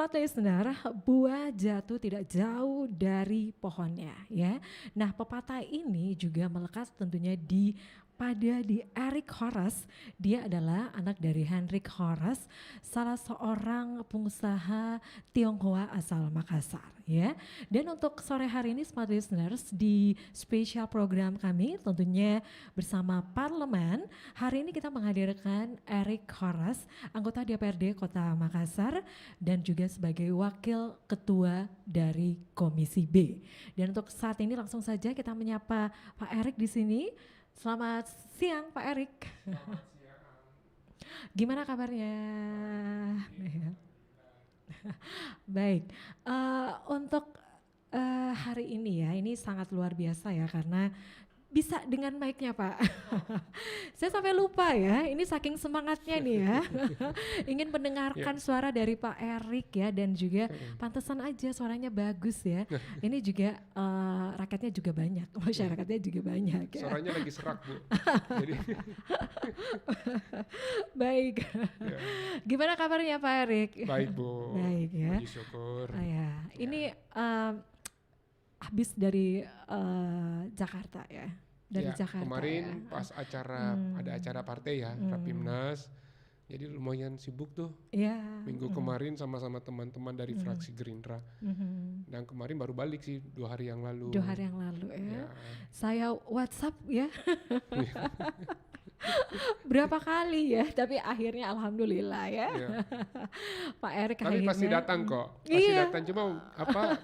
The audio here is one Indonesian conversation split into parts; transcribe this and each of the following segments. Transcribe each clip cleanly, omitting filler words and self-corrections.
Sobat listener, buah jatuh tidak jauh dari pohonnya ya. Nah, pepatah ini juga melekat tentunya di Eric Horace. Dia adalah anak dari Hendrik Horace, salah seorang pengusaha Tionghoa asal Makassar ya. Dan untuk sore hari ini smart listeners di spesial program kami tentunya bersama Parlemen, hari ini kita menghadirkan Eric Horace, anggota DPRD Kota Makassar dan juga sebagai wakil ketua dari Komisi B. Dan untuk saat ini langsung saja kita menyapa Pak Erik di sini. Selamat siang Pak Erik. Gimana kabarnya? Baik, untuk hari ini ya, ini sangat luar biasa ya karena bisa dengan mic-nya Pak. Saya sampai lupa ya, ini saking semangatnya nih ya. Ingin mendengarkan suara dari Pak Erik ya dan juga pantesan aja suaranya bagus ya. Ini juga rakyatnya juga banyak, masyarakatnya juga banyak ya. Suaranya lagi serak Bu. Jadi Baik. ya, Gimana kabarnya Pak Erik? baik Bu. Baik ya. Puji syukur. Ya. Ini habis dari Jakarta ya. Dari Ya, Jakarta kemarin ya. pas acara ada acara partai ya, Rapimnas. Jadi lumayan sibuk tuh. Iya. Minggu kemarin sama-sama teman-teman dari fraksi Gerindra. Dan kemarin baru balik sih 2 hari yang lalu. 2 hari yang lalu ya. Ya. Saya WhatsApp ya. Berapa kali ya, tapi akhirnya alhamdulillah ya. Ya. Pak Erik Tapi akhirnya. pasti datang kok. Pasti Iya. datang, cuma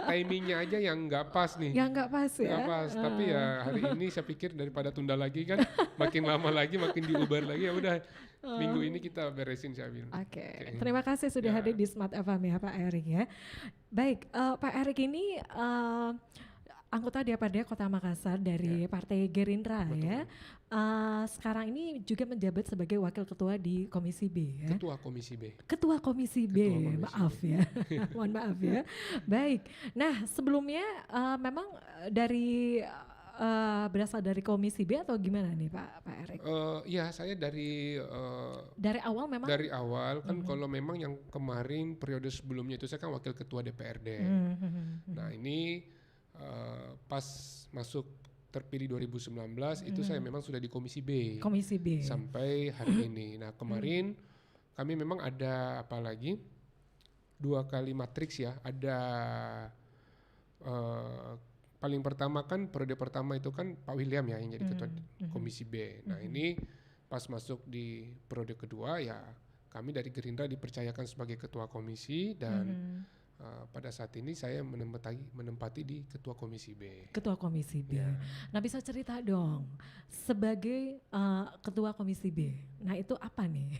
timingnya aja yang nggak pas nih. Ya nggak pas ya. Nggak pas, tapi ya hari ini saya pikir daripada tunda lagi kan, makin lama lagi makin diubar lagi, ya udah minggu ini kita beresin saya bilang. Oke. Terima kasih sudah Ya. hadir di Smart FM ya Pak Erik ya. Baik, Pak Erik ini anggota DPRD Kota Makassar dari Partai Gerindra ya. Sekarang ini juga menjabat sebagai wakil ketua di Komisi B ya. Ketua Komisi B. Ketua Komisi B, Ketua Komisi maaf ya, mohon maaf ya. Baik, nah sebelumnya memang dari berasal dari Komisi B atau gimana nih Pak Erik? Ya saya dari Dari awal memang? dari awal kan kalau memang yang kemarin periode sebelumnya itu saya kan wakil ketua DPRD. Nah ini pas masuk terpilih 2019 itu saya memang sudah di Komisi B. Komisi B. Sampai hari ini. Nah kemarin kami memang ada apa lagi 2 kali matriks ya. Ada paling pertama kan periode pertama itu kan Pak William ya yang jadi ketua Komisi B. Nah ini pas masuk di periode kedua ya kami dari Gerindra dipercayakan sebagai ketua komisi dan pada saat ini saya menempati di ketua Komisi B. Ketua Komisi B. Ya. Nah bisa cerita dong sebagai ketua Komisi B. Nah itu apa nih?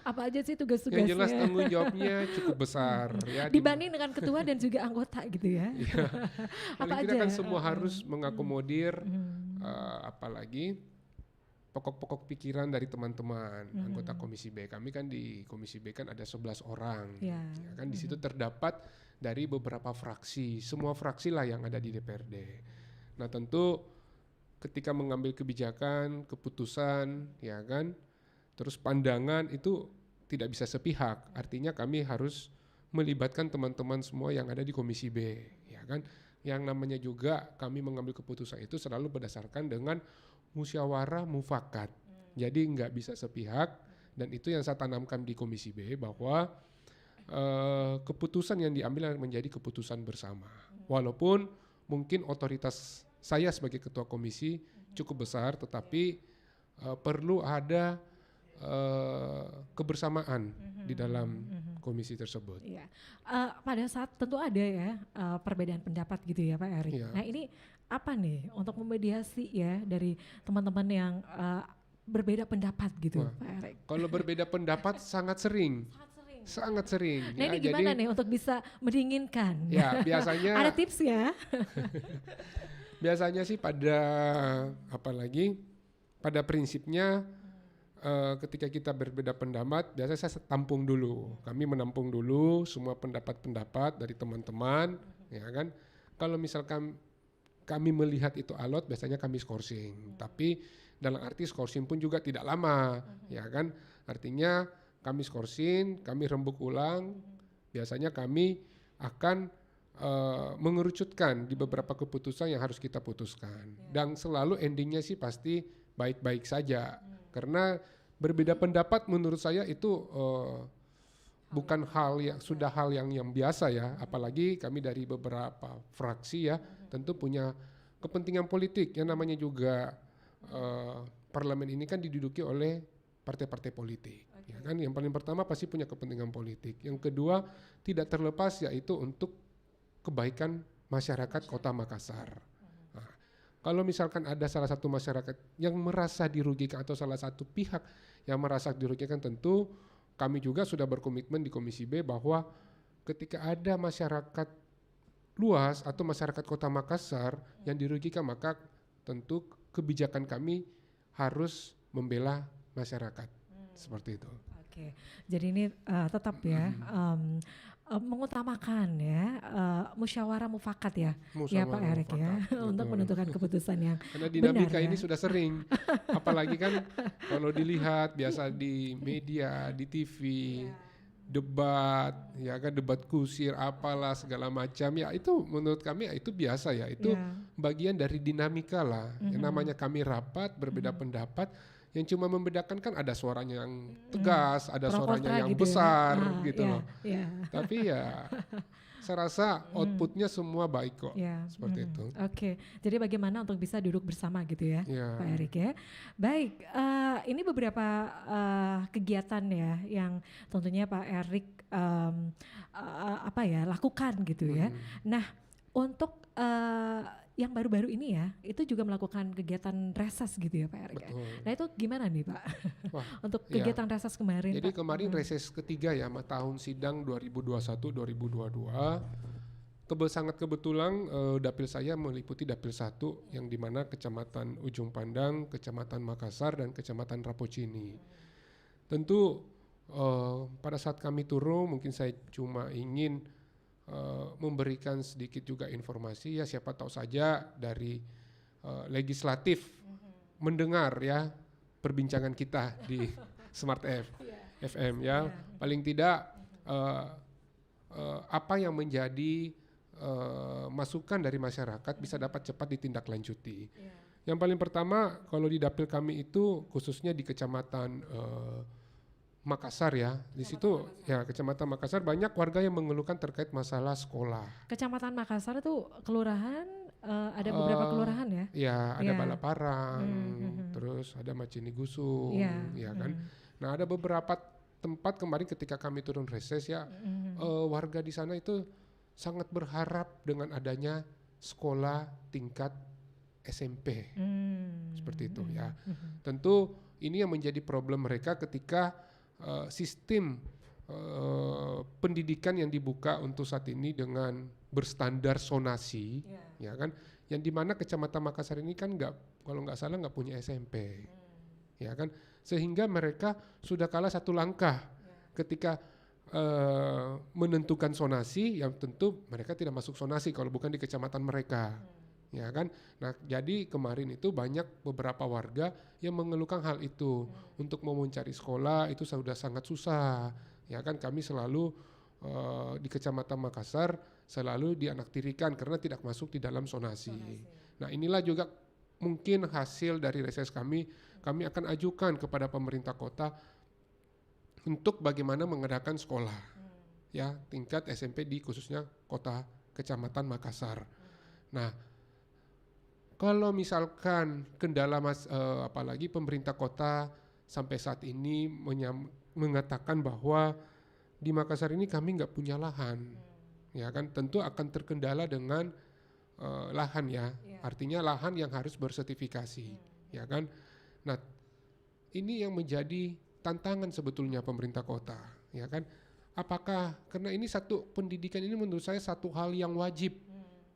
Apa aja sih tugas-tugasnya? Yang jelas tanggung jawabnya cukup besar ya. Dibanding dengan ketua dan juga anggota gitu ya. Paling Apa tidak aja? kan semua harus mengakomodir apalagi pokok-pokok pikiran dari teman-teman anggota Komisi B. Kami kan di Komisi B kan ada 11 orang. Ya. Ya kan di situ terdapat dari beberapa fraksi, semua fraksi lah yang ada di DPRD. Nah, tentu ketika mengambil kebijakan, keputusan, ya kan, terus pandangan itu tidak bisa sepihak. Artinya kami harus melibatkan teman-teman semua yang ada di Komisi B, ya kan. Yang namanya juga kami mengambil keputusan itu selalu berdasarkan dengan musyawarah mufakat. Jadi nggak bisa sepihak dan itu yang saya tanamkan di Komisi B bahwa keputusan yang diambil menjadi keputusan bersama. Walaupun mungkin otoritas saya sebagai ketua komisi cukup besar, tetapi perlu ada kebersamaan di dalam komisi tersebut. Iya. Pada saat tentu ada ya perbedaan pendapat gitu ya Pak Erik. Iya. Nah ini apa nih untuk memediasi ya dari teman-teman yang berbeda pendapat gitu Wah. Pak Erik? Kalau berbeda pendapat sangat sering. Sangat sering. Nah ini gimana nih untuk bisa mendinginkan? Ya biasanya Ada tipsnya? biasanya sih pada apalagi pada prinsipnya ketika kita berbeda pendapat biasanya saya tampung dulu. Kami menampung dulu semua pendapat-pendapat dari teman-teman, ya kan. Kalau misalkan kami melihat itu alot biasanya kami skorsing. Tapi dalam arti skorsing pun juga tidak lama, ya kan. Artinya kami skorsing, kami rembuk ulang, biasanya kami akan mengerucutkan di beberapa keputusan yang harus kita putuskan. Dan selalu endingnya sih pasti baik-baik saja. Karena berbeda pendapat menurut saya itu bukan hal yang biasa ya. Apalagi kami dari beberapa fraksi ya, tentu punya kepentingan politik. Yang namanya juga parlemen ini kan diduduki oleh partai-partai politik. Ya kan, yang paling pertama pasti punya kepentingan politik. Yang kedua tidak terlepas yaitu untuk kebaikan masyarakat Kota Makassar. Nah, kalau misalkan ada salah satu masyarakat yang merasa dirugikan atau salah satu pihak yang merasa dirugikan, tentu kami juga sudah berkomitmen di Komisi B bahwa ketika ada masyarakat luas atau masyarakat Kota Makassar yang dirugikan, maka tentu kebijakan kami harus membela masyarakat. Seperti itu. Oke, jadi ini tetap ya mengutamakan ya musyawarah mufakat ya, ya Pak Erik ya, untuk menentukan keputusan yang karena dinamika benar, ini ya? sudah sering, apalagi kan kalau dilihat biasa di media, di TV, debat, ya kan, debat kusir, apalah segala macam, ya itu menurut kami ya itu biasa ya, itu bagian dari dinamika lah. Yang namanya kami rapat berbeda pendapat. Yang cuma membedakan kan ada suaranya yang tegas, ada suaranya yang gitu besar ya. gitu loh. Tapi ya saya rasa outputnya semua baik kok, seperti itu. Oke, jadi bagaimana untuk bisa duduk bersama gitu ya, Pak Erik ya. Baik, ini beberapa kegiatan ya yang tentunya Pak Erik lakukan gitu ya. Nah, untuk yang baru-baru ini ya, itu juga melakukan kegiatan reses gitu ya Pak Erik. Nah itu gimana nih Pak? Wah, untuk kegiatan reses kemarin. Jadi Pak? kemarin reses ketiga ya, tahun sidang 2021-2022. Sangat kebetulan dapil saya meliputi dapil 1 yang dimana Kecamatan Ujung Pandang, Kecamatan Makassar, dan Kecamatan Rapocini. Tentu pada saat kami turun mungkin saya cuma ingin memberikan sedikit juga informasi ya, siapa tahu saja dari legislatif mendengar ya perbincangan kita di Smart FM ya. Paling tidak apa yang menjadi masukan dari masyarakat bisa dapat cepat ditindaklanjuti. Yang paling pertama kalau di dapil kami itu khususnya di Kecamatan Makassar ya, di situ ya Kecamatan Makassar banyak warga yang mengeluhkan terkait masalah sekolah. Kecamatan Makassar itu kelurahan, ada beberapa kelurahan ya? Ya, ada Balaparang, terus ada Macinigusu, ya kan. Nah ada beberapa tempat kemarin ketika kami turun reses ya, warga di sana itu sangat berharap dengan adanya sekolah tingkat SMP, seperti itu ya. Tentu ini yang menjadi problem mereka ketika sistem pendidikan yang dibuka untuk saat ini dengan berstandar zonasi, ya kan, yang dimana Kecamatan Makassar ini kan kalau nggak salah nggak punya SMP, ya kan, sehingga mereka sudah kalah satu langkah ketika menentukan zonasi, yang tentu mereka tidak masuk zonasi kalau bukan di kecamatan mereka. Ya kan, nah jadi kemarin itu banyak beberapa warga yang mengeluhkan hal itu. Untuk mau mencari sekolah itu sudah sangat susah, ya kan. Kami selalu di Kecamatan Makassar selalu dianaktirikan karena tidak masuk di dalam zonasi. Nah inilah juga mungkin hasil dari reses kami akan ajukan kepada pemerintah kota untuk bagaimana mengadakan sekolah ya tingkat SMP di khususnya kota Kecamatan Makassar. Nah kalau misalkan kendala apalagi pemerintah kota sampai saat ini mengatakan bahwa di Makassar ini kami nggak punya lahan, ya kan, tentu akan terkendala dengan lahan ya, artinya lahan yang harus bersertifikasi, ya kan. Nah ini yang menjadi tantangan sebetulnya pemerintah kota, ya kan. Apakah karena ini satu pendidikan ini menurut saya satu hal yang wajib,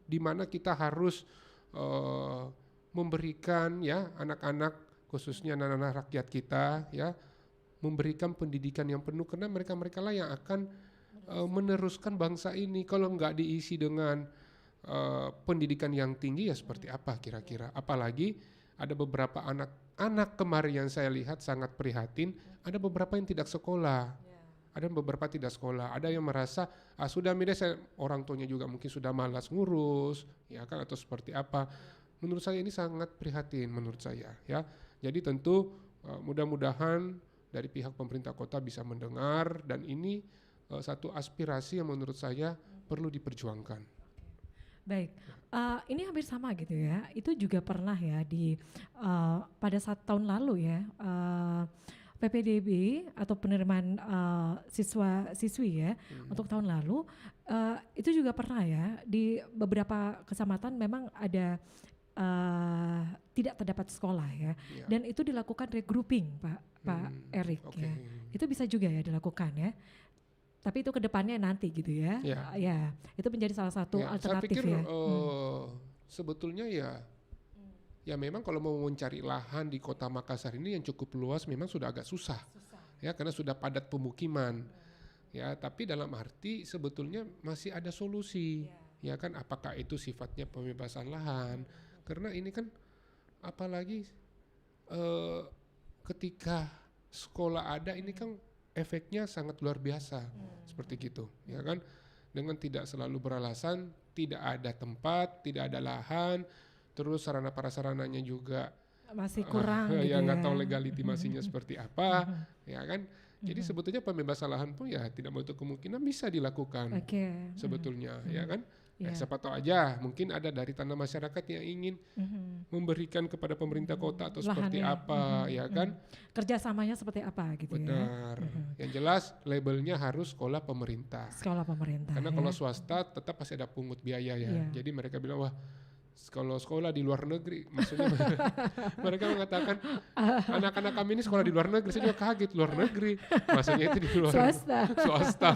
di mana kita harus memberikan ya anak-anak khususnya anak-anak rakyat kita ya memberikan pendidikan yang penuh karena mereka lah yang akan meneruskan bangsa ini. Kalau nggak diisi dengan pendidikan yang tinggi ya seperti apa kira-kira, apalagi ada beberapa anak kemarin yang saya lihat sangat prihatin, ada beberapa yang tidak sekolah ada beberapa tidak sekolah, ada yang merasa sudah orang tuanya juga mungkin sudah malas ngurus, ya kan, atau seperti apa. Menurut saya ini sangat prihatin menurut saya, ya. Jadi tentu mudah-mudahan dari pihak pemerintah kota bisa mendengar, dan ini satu aspirasi yang menurut saya perlu diperjuangkan. Baik, ini hampir sama gitu ya. Itu juga pernah ya pada saat tahun lalu ya, PPDB atau penerimaan siswa-siswi ya untuk tahun lalu, itu juga pernah ya di beberapa kecamatan memang ada tidak terdapat sekolah ya, dan itu dilakukan regrouping Pak Erik ya. Itu bisa juga ya dilakukan ya. Tapi itu kedepannya nanti gitu ya. Ya, itu menjadi salah satu alternatif. Saya pikir sebetulnya ya memang kalau mau mencari lahan di Kota Makassar ini yang cukup luas memang sudah agak susah. Ya, karena sudah padat pemukiman. Ya, tapi dalam arti sebetulnya masih ada solusi. Ya kan, apakah itu sifatnya pembebasan lahan? Karena ini kan apalagi ketika sekolah ada ini kan efeknya sangat luar biasa, seperti gitu, ya kan? Dengan tidak selalu beralasan, tidak ada tempat, tidak ada lahan, terus sarana prasarananya juga masih kurang, gitu ya nggak tahu legitimasinya seperti apa, ya kan? Jadi sebetulnya pembebasan lahan pun ya tidak menutup kemungkinan bisa dilakukan, sebetulnya, ya kan? Siapa tahu aja mungkin ada dari tanah masyarakat yang ingin memberikan kepada pemerintah kota atau seperti apa, ya kan? Kerjasamanya seperti apa gitu. Benar. Yang jelas labelnya harus sekolah pemerintah. Sekolah pemerintah. Karena kalau swasta tetap pasti ada pungut biaya ya. Jadi mereka bilang wah kalau sekolah di luar negeri, maksudnya mereka mengatakan anak-anak kami ini sekolah di luar negeri. Saya juga kaget, luar negeri, maksudnya itu di luar swasta.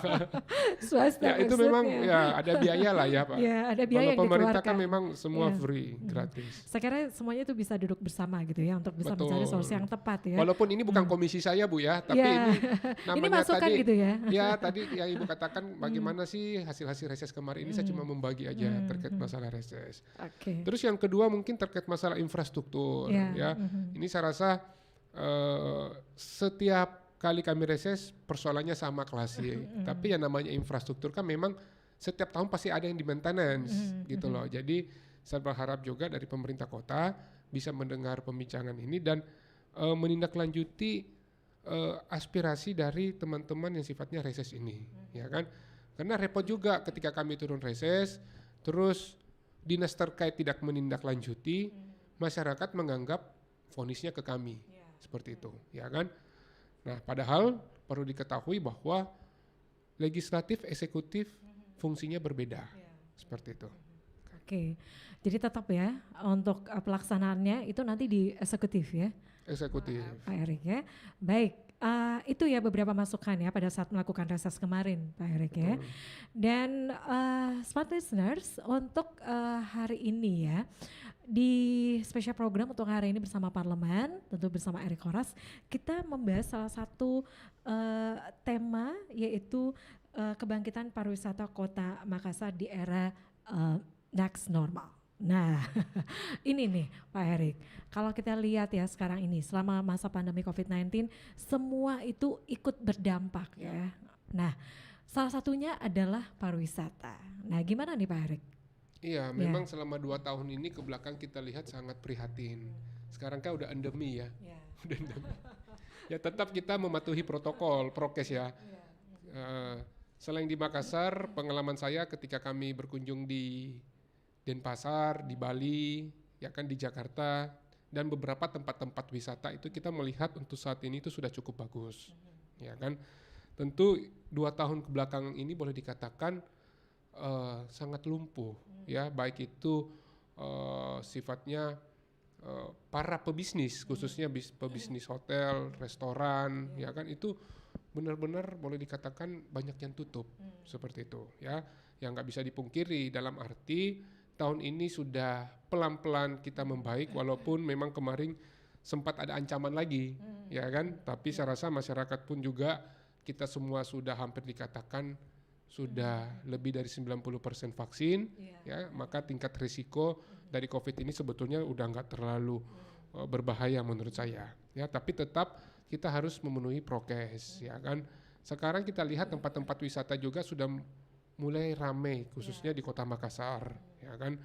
Ya itu memang ya ada biaya lah ya Pak. Ya, ada biaya. Kalau pemerintah kan memang semua free, gratis. Saya kira semuanya itu bisa duduk bersama gitu ya untuk bisa mencari solusi yang tepat ya. Walaupun ini bukan komisi saya Bu ya, tapi ini namanya masukan tadi gitu ya. Ya tadi yang Ibu katakan bagaimana sih hasil-hasil reses kemarin ini, saya cuma membagi aja terkait masalah reses. Terus yang kedua mungkin terkait masalah infrastruktur ya. Ini saya rasa setiap kali kami reses persoalannya sama klasik. Tapi yang namanya infrastruktur kan memang setiap tahun pasti ada yang di maintenance gitu loh. Jadi saya berharap juga dari pemerintah kota bisa mendengar pembicaraan ini dan menindaklanjuti aspirasi dari teman-teman yang sifatnya reses ini, ya kan? Karena repot juga ketika kami turun reses terus dinas terkait tidak menindaklanjuti, masyarakat menganggap vonisnya ke kami, seperti itu, ya kan? Nah, padahal perlu diketahui bahwa legislatif, eksekutif fungsinya berbeda, seperti itu. Jadi tetap ya untuk pelaksanaannya itu nanti di eksekutif ya. Eksekutif. Pak Erik ya. Baik. Itu ya beberapa masukan ya pada saat melakukan reses kemarin Pak Erik ya. Dan smart listeners untuk hari ini ya di spesial program untuk hari ini bersama Parlemen, tentu bersama Erik Horas, kita membahas salah satu tema yaitu kebangkitan pariwisata Kota Makassar di era next normal. Nah, ini nih Pak Erik, kalau kita lihat ya sekarang ini selama masa pandemi COVID-19 semua itu ikut berdampak ya. Nah, salah satunya adalah pariwisata. Nah, gimana nih Pak Erik? Iya, memang selama 2 tahun ini ke belakang kita lihat sangat prihatin. Sekarang kan udah endemi ya. Udah endemi. Ya tetap kita mematuhi protokol, prokes ya. Selain di Makassar, pengalaman saya ketika kami berkunjung di Denpasar, di Bali, ya kan di Jakarta, dan beberapa tempat-tempat wisata itu kita melihat untuk saat ini itu sudah cukup bagus, ya kan. Tentu 2 tahun kebelakangan ini boleh dikatakan sangat lumpuh, ya baik itu sifatnya para pebisnis, khususnya pebisnis hotel, restoran, ya kan itu benar-benar boleh dikatakan banyak yang tutup, seperti itu, ya. Yang nggak bisa dipungkiri dalam arti tahun ini sudah pelan-pelan kita membaik walaupun memang kemarin sempat ada ancaman lagi, ya kan? Tapi saya rasa masyarakat pun juga kita semua sudah hampir dikatakan sudah lebih dari 90% vaksin, ya, maka tingkat risiko dari COVID ini sebetulnya udah nggak terlalu berbahaya menurut saya, ya. Tapi tetap kita harus memenuhi prokes, ya kan? sekarang kita lihat tempat-tempat wisata juga sudah mulai ramai, khususnya di Kota Makassar, ya kan.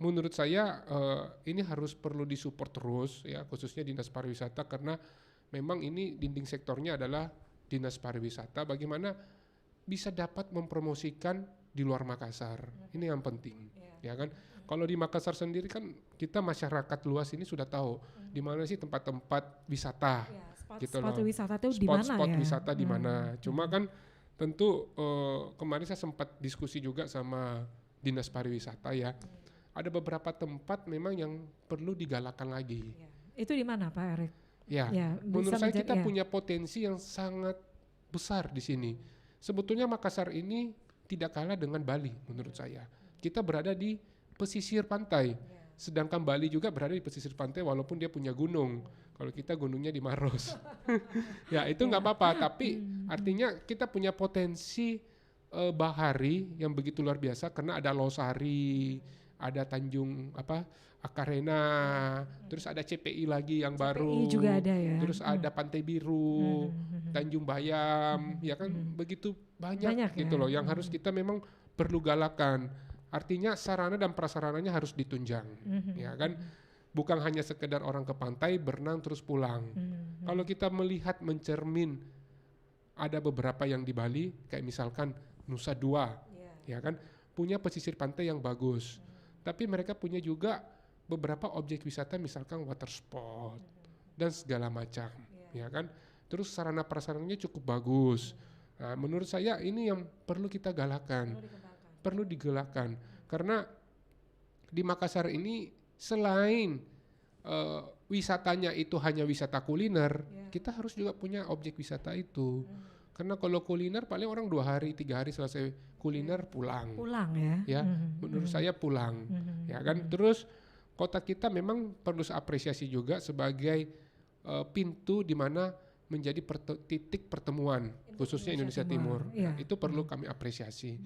Menurut saya ini harus perlu disupport terus, ya, khususnya Dinas Pariwisata, karena memang ini dinding sektornya adalah Dinas Pariwisata. Bagaimana bisa dapat mempromosikan di luar Makassar, ini yang penting, ya kan. Kalau di Makassar sendiri kan kita masyarakat luas ini sudah tahu di mana sih tempat-tempat wisata, gitu spot loh. wisata itu di mana Spot ya? wisata di mana. Cuma kan tentu kemarin saya sempat diskusi juga sama Dinas Pariwisata, ya. Ada beberapa tempat memang yang perlu digalakkan lagi. Itu di mana Pak Erik? Ya, Ya, menurut bisa saya kita ya. punya potensi yang sangat besar di sini. Sebetulnya Makassar ini tidak kalah dengan Bali menurut saya. Kita berada di pesisir pantai, sedangkan Bali juga berada di pesisir pantai walaupun dia punya gunung. Kalau kita gunungnya di Maros. Ya itu nggak apa-apa, tapi artinya kita punya potensi bahari yang begitu luar biasa, karena ada Losari, ada Tanjung Akarena, terus ada CPI lagi yang baru, CPI juga ada ya. terus ada Pantai Biru, Tanjung Bayam, ya kan begitu banyak gitu ya. loh yang harus kita memang perlu galakan. Artinya sarana dan prasarananya harus ditunjang, ya kan. Bukan hanya sekedar orang ke pantai berenang terus pulang. Kalau kita melihat mencermin, ada beberapa yang di Bali kayak misalkan Nusa Dua, ya kan, punya pesisir pantai yang bagus. Tapi mereka punya juga beberapa objek wisata misalkan water sport dan segala macam, ya kan. Terus sarana prasarananya cukup bagus. Nah, menurut saya ini yang perlu kita galakan, perlu digalakkan, karena di Makassar ini selain wisatanya itu hanya wisata kuliner, kita harus juga punya objek wisata itu. Karena kalau kuliner paling orang 2 hari 3 hari selesai kuliner pulang. Pulang ya. Ya, menurut saya pulang. Ya kan. Terus kota kita memang perlu apresiasi juga sebagai pintu di mana menjadi titik pertemuan khususnya Indonesia Timur. Ya. Itu perlu kami apresiasi.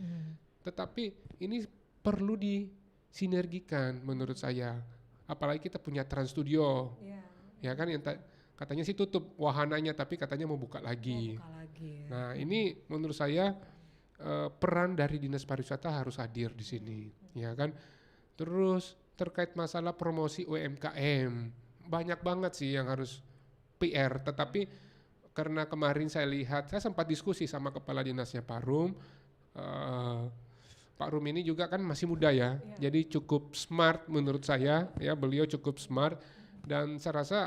Tetapi ini perlu disinergikan menurut saya. Apalagi kita punya Trans Studio. Ya kan, yang katanya sih tutup wahananya tapi katanya mau buka lagi. Nah, ini menurut saya peran dari Dinas Pariwisata harus hadir di sini, ya kan. Terus terkait masalah promosi UMKM, banyak banget sih yang harus PR, tetapi karena kemarin saya sempat diskusi sama kepala dinasnya Pak Rum. Pak Rum ini juga kan masih muda ya, jadi cukup smart menurut saya, ya, beliau cukup smart, dan saya rasa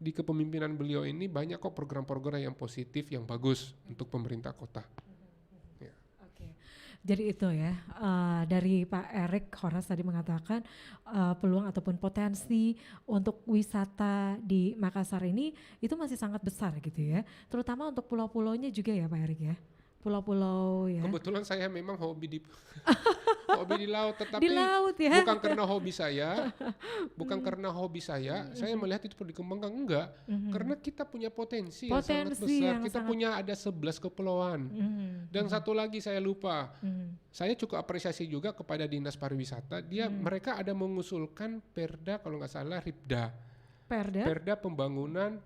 di kepemimpinan beliau ini banyak kok program-program yang positif, yang bagus untuk pemerintah kota. Ya. Oke. Jadi itu ya, dari Pak Erik Horas tadi mengatakan peluang ataupun potensi untuk wisata di Makassar ini itu masih sangat besar gitu ya, terutama untuk pulau-pulaunya juga ya Pak Erik ya. Pulau-pulau ya. Kebetulan saya memang hobi di laut, tetapi di laut, ya? bukan karena hobi saya, saya melihat itu perlu dikembangkan, enggak. Karena kita punya potensi yang sangat besar. Kita punya ada 11 kepulauan. Dan satu lagi saya lupa. Saya cukup apresiasi juga kepada Dinas Pariwisata. Mereka ada mengusulkan Perda kalau nggak salah Perda pembangunan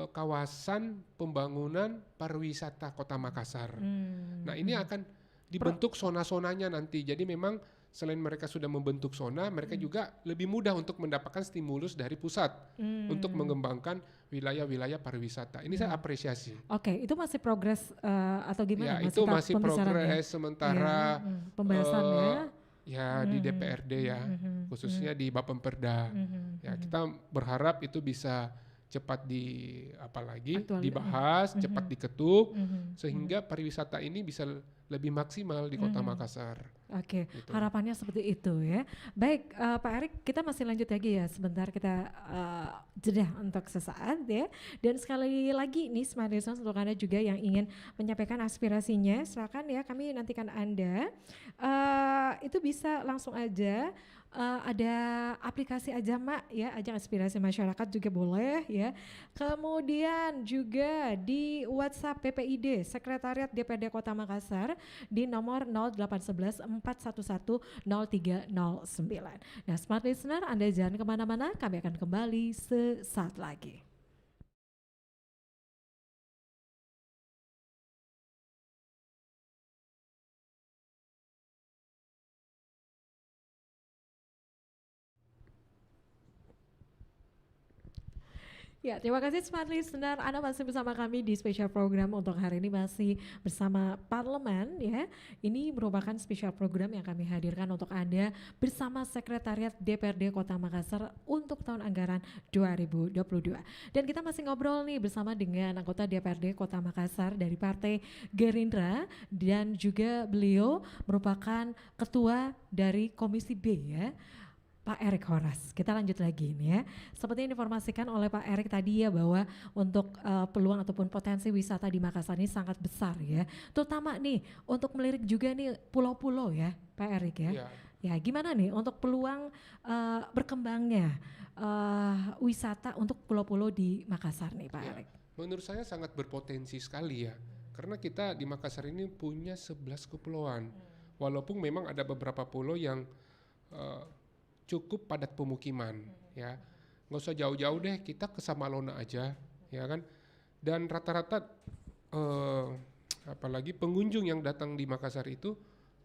kawasan pembangunan pariwisata Kota Makassar. Nah, ini akan dibentuk zona-zonanya nanti. Jadi memang selain mereka sudah membentuk zona, mereka juga lebih mudah untuk mendapatkan stimulus dari pusat untuk mengembangkan wilayah-wilayah pariwisata. Ini saya apresiasi. Oke, itu masih progres atau gimana? Ya, itu masih progres sementara pembahasan ya di DPRD ya, khususnya di Bapemperda. Ya, kita berharap itu bisa cepat dibahas, cepat diketuk, sehingga pariwisata ini bisa lebih maksimal di Kota Makassar. Oke, gitu. Harapannya seperti itu ya. Baik, Pak Erik, kita masih lanjut lagi ya. Sebentar kita jeda untuk sesaat ya. Dan sekali lagi nih Smart Listeners, untuk Anda juga yang ingin menyampaikan aspirasinya, silakan ya, kami nantikan Anda. Itu bisa langsung aja ada aplikasi Ajama ya, Ajang Inspirasi Masyarakat juga boleh ya. Kemudian juga di WhatsApp PPID Sekretariat DPRD Kota Makassar di nomor 0811 411 0309. Nah, Smart Listener, Anda jangan kemana-mana, kami akan kembali sesaat lagi. Ya, terima kasih Smart Listener. Anda masih bersama kami di spesial program untuk hari ini, masih bersama Parlemen ya. Ini merupakan spesial program yang kami hadirkan untuk Anda bersama Sekretariat DPRD Kota Makassar untuk tahun anggaran 2022. Dan kita masih ngobrol nih bersama dengan anggota DPRD Kota Makassar dari Partai Gerindra, dan juga beliau merupakan ketua dari Komisi B ya, Pak Erik Horas. Kita lanjut lagi nih ya. Seperti yang diinformasikan oleh Pak Erik tadi ya, bahwa untuk peluang ataupun potensi wisata di Makassar ini sangat besar ya. Terutama nih untuk melirik juga nih pulau-pulau ya Pak Erik ya. Ya gimana nih untuk peluang berkembangnya wisata untuk pulau-pulau di Makassar nih Pak Erik? Menurut saya sangat berpotensi sekali ya. Karena kita di Makassar ini punya 11 kepulauan. Walaupun memang ada beberapa pulau yang cukup padat pemukiman ya, nggak usah jauh-jauh deh, kita ke Samalona aja ya kan. Dan rata-rata apalagi pengunjung yang datang di Makassar itu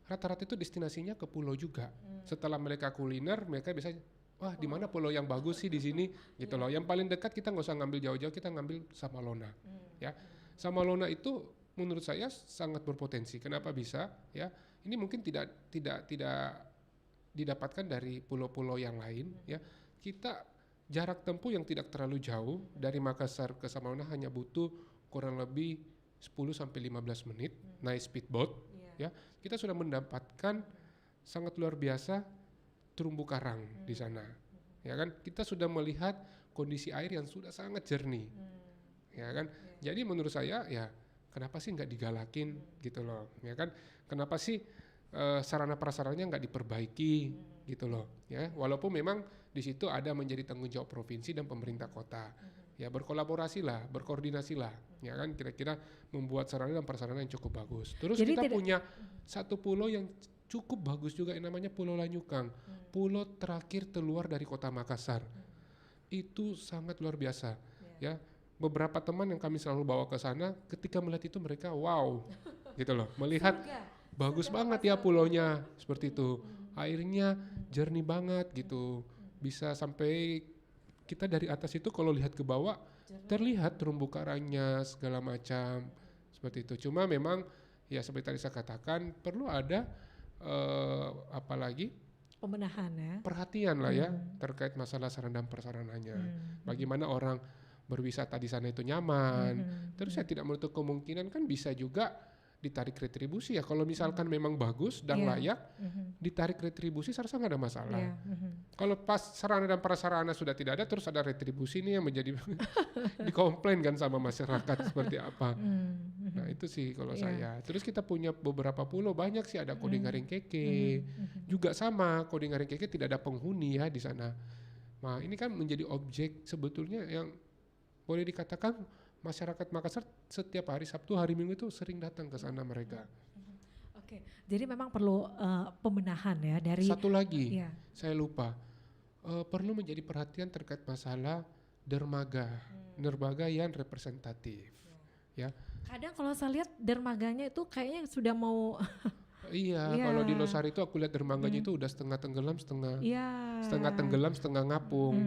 rata-rata itu destinasinya ke pulau juga. Setelah mereka kuliner, mereka bisa wah di mana pulau yang bagus sih di sini gitu loh. Yang paling dekat kita nggak usah ngambil jauh-jauh, kita ngambil Samalona ya. Samalona itu menurut saya sangat berpotensi. Kenapa bisa ya? Ini mungkin tidak didapatkan dari pulau-pulau yang lain ya. Kita jarak tempuh yang tidak terlalu jauh dari Makassar ke Samalona hanya butuh kurang lebih 10 sampai 15 menit naik speedboat ya. Kita sudah mendapatkan sangat luar biasa terumbu karang di sana. Ya kan? Kita sudah melihat kondisi air yang sudah sangat jernih. Ya kan? Jadi menurut saya ya kenapa sih nggak digalakin gitu loh. Ya kan? Kenapa sih sarana prasarannya nggak diperbaiki gitu loh ya, walaupun memang di situ ada menjadi tanggung jawab provinsi dan pemerintah kota ya, berkolaborasi lah, berkoordinasi lah ya kan, kira-kira membuat sarana dan prasarana yang cukup bagus. Terus jadi kita punya satu pulau yang cukup bagus juga yang namanya Pulau Lanyukang, pulau terakhir terluar dari kota Makassar. Itu sangat luar biasa ya. Beberapa teman yang kami selalu bawa ke sana, ketika melihat itu mereka wow gitu loh, melihat bagus banget ya pulaunya seperti itu, airnya jernih banget gitu, bisa sampai kita dari atas itu kalau lihat ke bawah terlihat terumbu karangnya segala macam seperti itu. Cuma memang ya seperti tadi saya katakan perlu ada apalagi pembenahan ya, perhatian lah ya terkait masalah sarana dan prasarananya. Bagaimana orang berwisata di sana itu nyaman. Terus saya tidak menutup kemungkinan kan bisa juga ditarik retribusi ya, kalau misalkan memang bagus dan layak ditarik retribusi saya rasa nggak ada masalah. Kalau pas sarana dan prasarana sudah tidak ada terus ada retribusi ini yang menjadi dikomplain kan sama masyarakat seperti apa. Nah itu sih kalau saya. Terus kita punya beberapa pulau banyak sih, ada Kodingaring Keke juga sama, Kodingaring Keke tidak ada penghuni ya di sana. Nah ini kan menjadi objek sebetulnya yang boleh dikatakan masyarakat Makassar setiap hari Sabtu, hari Minggu itu sering datang ke sana mereka. Oke, jadi memang perlu pembenahan ya dari. Satu lagi, saya lupa, perlu menjadi perhatian terkait masalah dermaga yang representatif. Ya. Kadang kalau saya lihat dermaganya itu kayaknya sudah mau. Iya, kalau di Losari itu aku lihat dermaganya itu udah setengah tenggelam, setengah ngapung.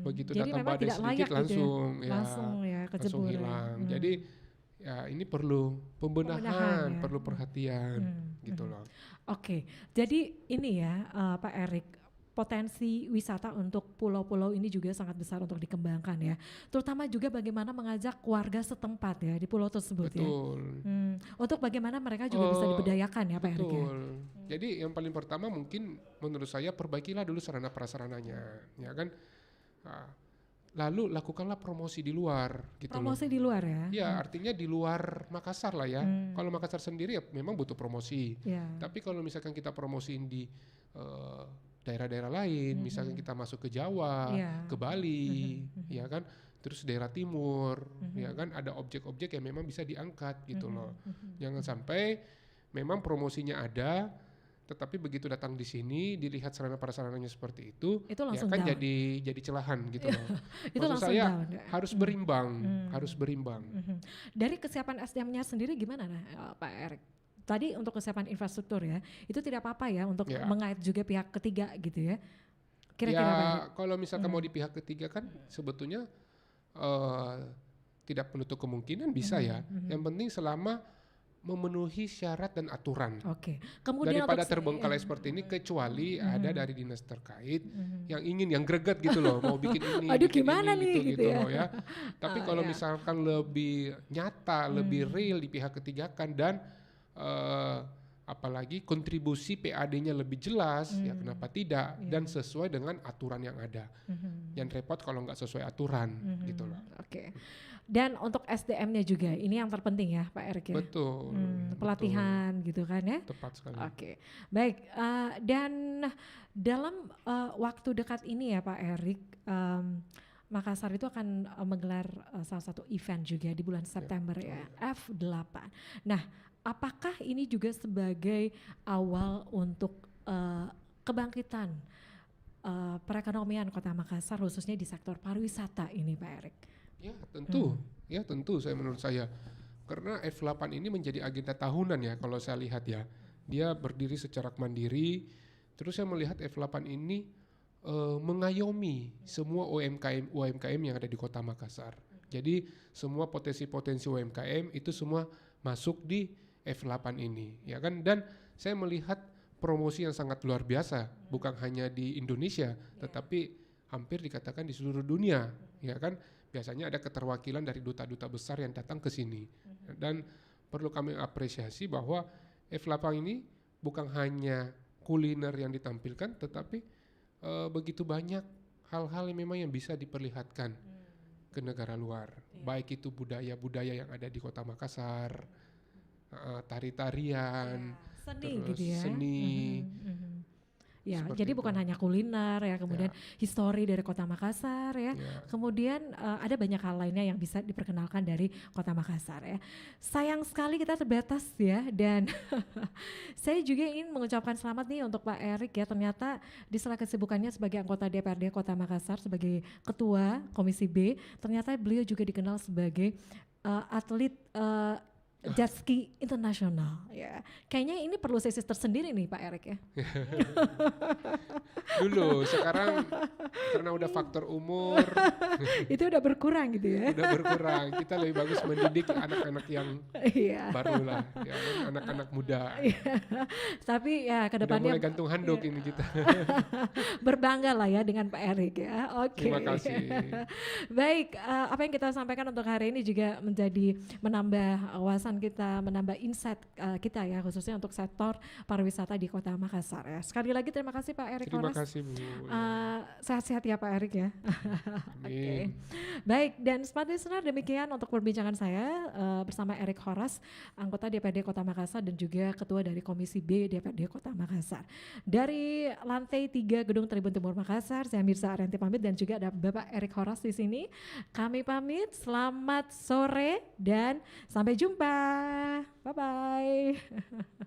Begitu jadi datang badai sedikit langsung kejebur hilang. Jadi ya ini perlu pembenahan ya. Perlu perhatian gitu loh. Oke, jadi ini ya Pak Erik, potensi wisata untuk pulau-pulau ini juga sangat besar untuk dikembangkan ya. Terutama juga bagaimana mengajak warga setempat ya di pulau tersebut. Betul. Ya. Untuk bagaimana mereka juga bisa diberdayakan ya Pak Erik ya. Jadi yang paling pertama mungkin menurut saya perbaikilah dulu sarana prasarananya, ya kan. Lalu lakukanlah promosi di luar gitu. Promosi di luar ya? Ya artinya di luar Makassar lah ya. Kalau Makassar sendiri ya memang butuh promosi. Tapi kalau misalkan kita promosiin di daerah-daerah lain, misalnya kita masuk ke Jawa, Iya. ke Bali, ya kan, terus daerah timur, ya kan, ada objek-objek yang memang bisa diangkat gitu loh. Jangan sampai memang promosinya ada, tetapi begitu datang di sini dilihat sarana prasarananya seperti itu ya langsung kan down. jadi celahan gitu loh. Itu Maksud langsung saya down, ya? harus berimbang, harus berimbang. Dari kesiapan SDM-nya sendiri gimana Pak Erik? Tadi untuk kesiapan infrastruktur ya, itu tidak apa-apa ya untuk Ya. mengait juga pihak ketiga gitu ya. Ya Kira-kira Pak Erik? kalau misalkan mau di pihak ketiga kan sebetulnya tidak menutup kemungkinan bisa ya. Yang penting selama memenuhi syarat dan aturan. Oke. Kemudian Daripada untuk terbengkalai seperti ini kecuali ada dari dinas terkait yang greget gitu loh, mau bikin ini, Aduh, bikin gimana ini, nih, gitu ya. loh ya. Tapi kalau ya. misalkan lebih nyata, lebih real di pihak ketiga kan dan apalagi kontribusi PAD-nya lebih jelas, ya kenapa tidak, dan sesuai dengan aturan yang ada. Jangan repot kalau nggak sesuai aturan gitu loh. Oke. Dan untuk SDM-nya juga, ini yang terpenting ya Pak Erik ya. Betul. Pelatihan gitu kan ya. Tepat sekali. Oke, baik. Dan dalam waktu dekat ini ya Pak Erik, Makassar itu akan menggelar salah satu event juga di bulan September ya, F8. Nah, apakah ini juga sebagai awal untuk kebangkitan perekonomian Kota Makassar khususnya di sektor pariwisata ini Pak Erik? Ya tentu menurut saya. Karena F8 ini menjadi agenda tahunan ya kalau saya lihat ya. Dia berdiri secara mandiri, terus saya melihat F8 ini mengayomi semua UMKM yang ada di Kota Makassar. Jadi semua potensi-potensi UMKM itu semua masuk di F8 ini, ya kan? Dan saya melihat promosi yang sangat luar biasa, bukan hanya di Indonesia, tetapi hampir dikatakan di seluruh dunia, ya kan? Biasanya ada keterwakilan dari duta-duta besar yang datang ke sini. Dan perlu kami apresiasi bahwa F8 ini bukan hanya kuliner yang ditampilkan, tetapi begitu banyak hal-hal yang memang yang bisa diperlihatkan ke negara luar. Baik itu budaya-budaya yang ada di Kota Makassar, tari-tarian, Seni terus gitu ya. seni. Ya, Seperti jadi itu. bukan hanya kuliner ya, kemudian histori dari Kota Makassar ya. Kemudian ada banyak hal lainnya yang bisa diperkenalkan dari Kota Makassar ya. Sayang sekali kita terbatas ya, dan saya juga ingin mengucapkan selamat nih untuk Pak Erik ya. Ternyata di sela kesibukannya sebagai anggota DPRD Kota Makassar sebagai Ketua Komisi B, ternyata beliau juga dikenal sebagai atlet jet ski internasional ya. Kayaknya ini perlu sesi tersendiri nih Pak Erik ya. Dulu, sekarang karena udah faktor umur Itu udah berkurang gitu ya. udah berkurang. Kita lebih bagus mendidik anak-anak yang Iya. baru lah, ya kan? Anak-anak muda. Tapi ya Udah kedepannya mulai gantung handuk ini kita. berbangga lah ya dengan Pak Erik ya. Oke. Terima kasih. Baik, apa yang kita sampaikan untuk hari ini juga menjadi menambah wawasan kita, menambah insight kita ya, khususnya untuk sektor pariwisata di Kota Makassar ya. Sekali lagi terima kasih Pak Erik Terima Horas. kasih Bu. Sehat-sehat ya Pak Erik ya. Amin. Baik, dan smart listener, demikian untuk perbincangan saya bersama Erik Horas, anggota DPRD Kota Makassar dan juga ketua dari Komisi B DPRD Kota Makassar. Dari lantai 3 Gedung Tribun Timur Makassar, saya Mirza Arianti pamit dan juga ada Bapak Erik Horas di sini. Kami pamit, selamat sore dan sampai jumpa. Bye-bye.